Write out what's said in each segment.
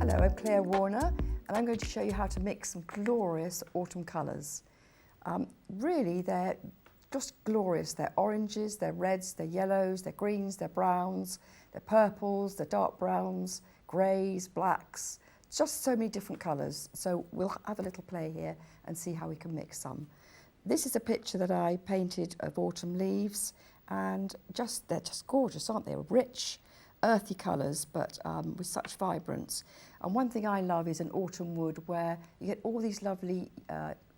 Hello, I'm Claire Warner and I'm going to show you how to mix some glorious autumn colours. Really, they're just glorious. They're oranges, they're reds, they're yellows, they're greens, they're browns, they're purples, they're dark browns, greys, blacks, just so many different colours. So we'll have a little play here and see how we can mix some. This is a picture that I painted of autumn leaves, and they're just gorgeous, aren't they? Rich, earthy colours, but with such vibrance. And one thing I love is an autumn wood where you get all these lovely,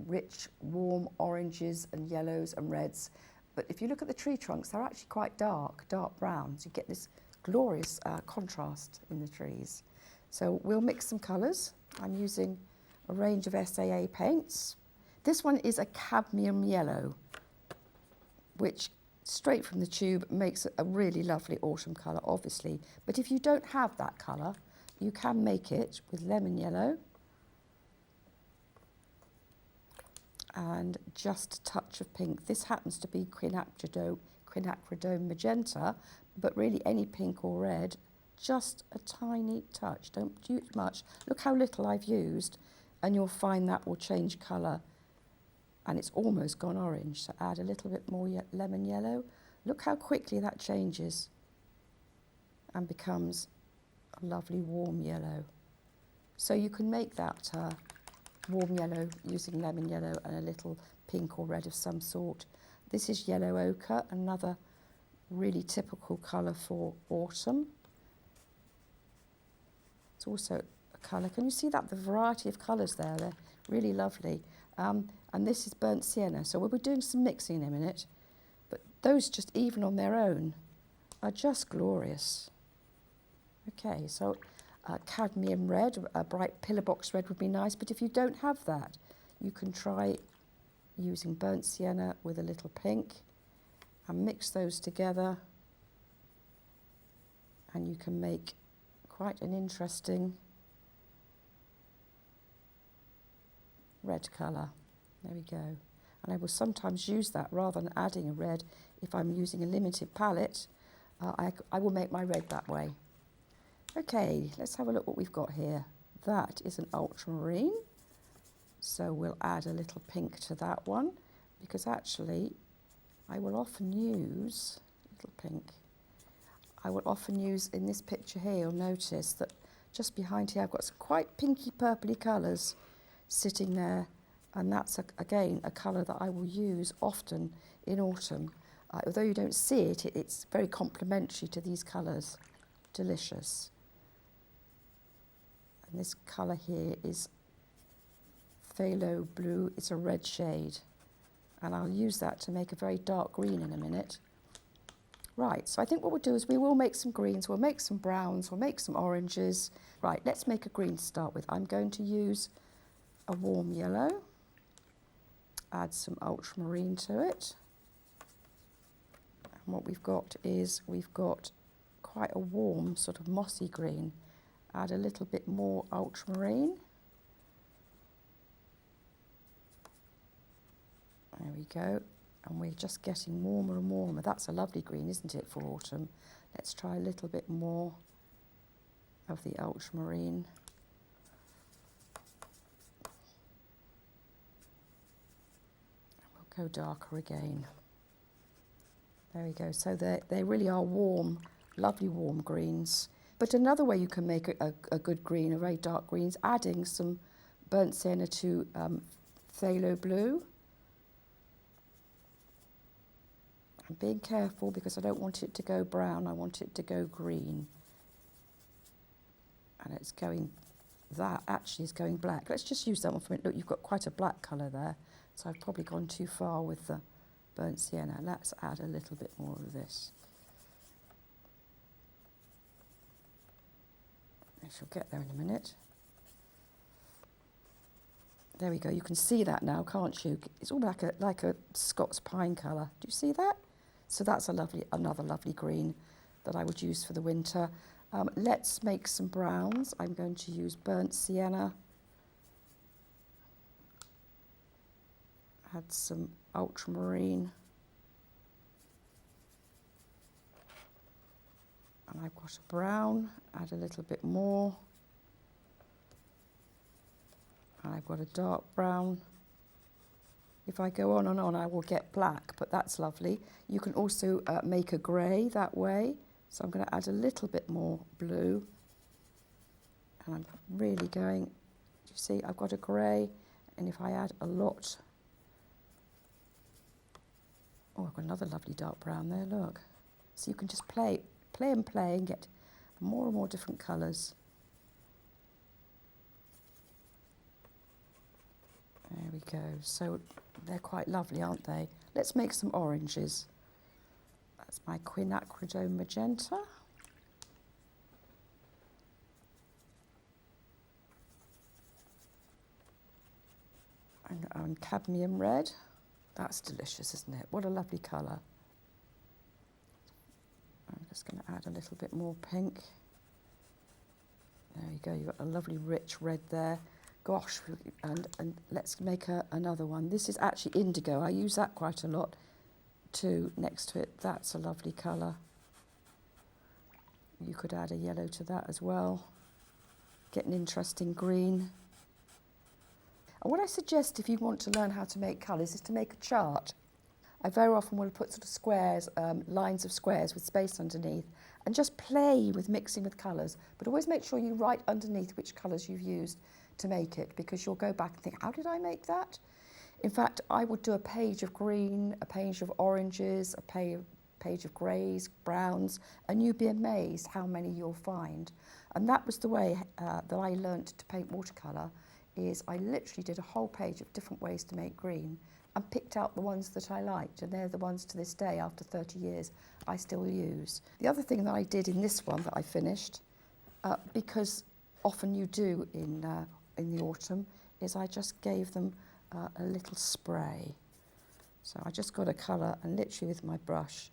rich, warm oranges and yellows and reds. But if you look at the tree trunks, they're actually quite dark browns. You get this glorious contrast in the trees. So we'll mix some colours. I'm using a range of SAA paints. This one is a cadmium yellow, which straight from the tube makes a really lovely autumn colour, obviously. But if you don't have that colour, you can make it with lemon yellow and just a touch of pink. This happens to be quinacridone magenta, but really any pink or red, just a tiny touch. Don't use much. Look how little I've used, and you'll find that will change colour. And it's almost gone orange, so add a little bit more lemon yellow. Look how quickly that changes and becomes a lovely warm yellow. So you can make that warm yellow using lemon yellow and a little pink or red of some sort. This is yellow ochre, another really typical colour for autumn. It's also a colour, can you see that? The variety of colours there, they're really lovely. And this is burnt sienna, so we'll be doing some mixing in a minute, but those just even on their own are just glorious. Okay, so cadmium red, a bright pillar box red would be nice, but if you don't have that, you can try using burnt sienna with a little pink and mix those together, and you can make quite an interesting red colour. There we go. And I will sometimes use that rather than adding a red. If I'm using a limited palette, I will make my red that way. Okay, let's have a look what we've got here. That is an ultramarine. So we'll add a little pink to that one, because actually I will often use a little pink. I will often use, in this picture here, you'll notice that just behind here I've got some quite pinky purpley colours sitting there, and that's again a colour that I will use often in autumn. Although you don't see it, it's very complementary to these colours. Delicious. And this colour here is phthalo blue. It's a red shade, and I'll use that to make a very dark green in a minute. Right, so I think what we'll do is we will make some greens, we'll make some browns, we'll make some oranges. Right, let's make a green to start with. I'm going to use a warm yellow, add some ultramarine to it, and what we've got is we've got quite a warm sort of mossy green. Add a little bit more ultramarine. There we go, and we're just getting warmer and warmer. That's a lovely green, isn't it, for autumn? Let's try a little bit more of the ultramarine. Go darker again. There we go. So they really are warm, lovely warm greens. But another way you can make a good green, a very dark green, is adding some burnt sienna to phthalo blue. I'm being careful because I don't want it to go brown, I want it to go green. And it's going, that actually is going black. Let's just use that one for a minute. Look, you've got quite a black colour there. So I've probably gone too far with the burnt sienna. Let's add a little bit more of this. I shall get there in a minute. There we go. You can see that now, can't you? It's all like a Scots pine colour. Do you see that? So that's another lovely green that I would use for the winter. Let's make some browns. I'm going to use burnt sienna. Add some ultramarine. And I've got a brown, add a little bit more. I've got a dark brown. If I go on and on, I will get black, but that's lovely. You can also make a grey that way. So I'm going to add a little bit more blue. And I'm really going, you see, I've got a grey, and if I add a lot, oh, I've got another lovely dark brown there, look. So you can just play and get more and more different colours. There we go. So they're quite lovely, aren't they? Let's make some oranges. That's my quinacridone magenta. And cadmium red. That's delicious, isn't it? What a lovely colour. I'm just going to add a little bit more pink. There you go, you've got a lovely rich red there. Gosh, and let's make another one. This is actually indigo. I use that quite a lot too next to it. That's a lovely colour. You could add a yellow to that as well. Get an interesting green. And what I suggest if you want to learn how to make colours is to make a chart. I very often will put sort of squares, lines of squares with space underneath, and just play with mixing with colours. But always make sure you write underneath which colours you've used to make it, because you'll go back and think, how did I make that? In fact, I would do a page of green, a page of oranges, a page of greys, browns, and you'd be amazed how many you'll find. And that was the way that I learnt to paint watercolour, is I literally did a whole page of different ways to make green and picked out the ones that I liked, and they're the ones to this day, after 30 years, I still use. The other thing that I did in this one that I finished, because often you do in the autumn, is I just gave them a little spray. So I just got a colour and literally with my brush,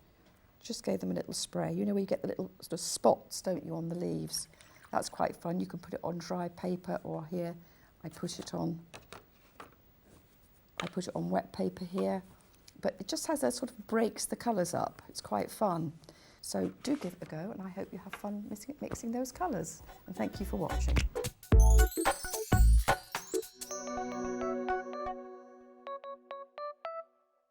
just gave them a little spray. You know where you get the little sort of spots, don't you, on the leaves? That's quite fun. You can put it on dry paper, or here I put it on wet paper here. But it just has a sort of breaks the colours up. It's quite fun. So do give it a go, and I hope you have fun mixing those colours. And thank you for watching.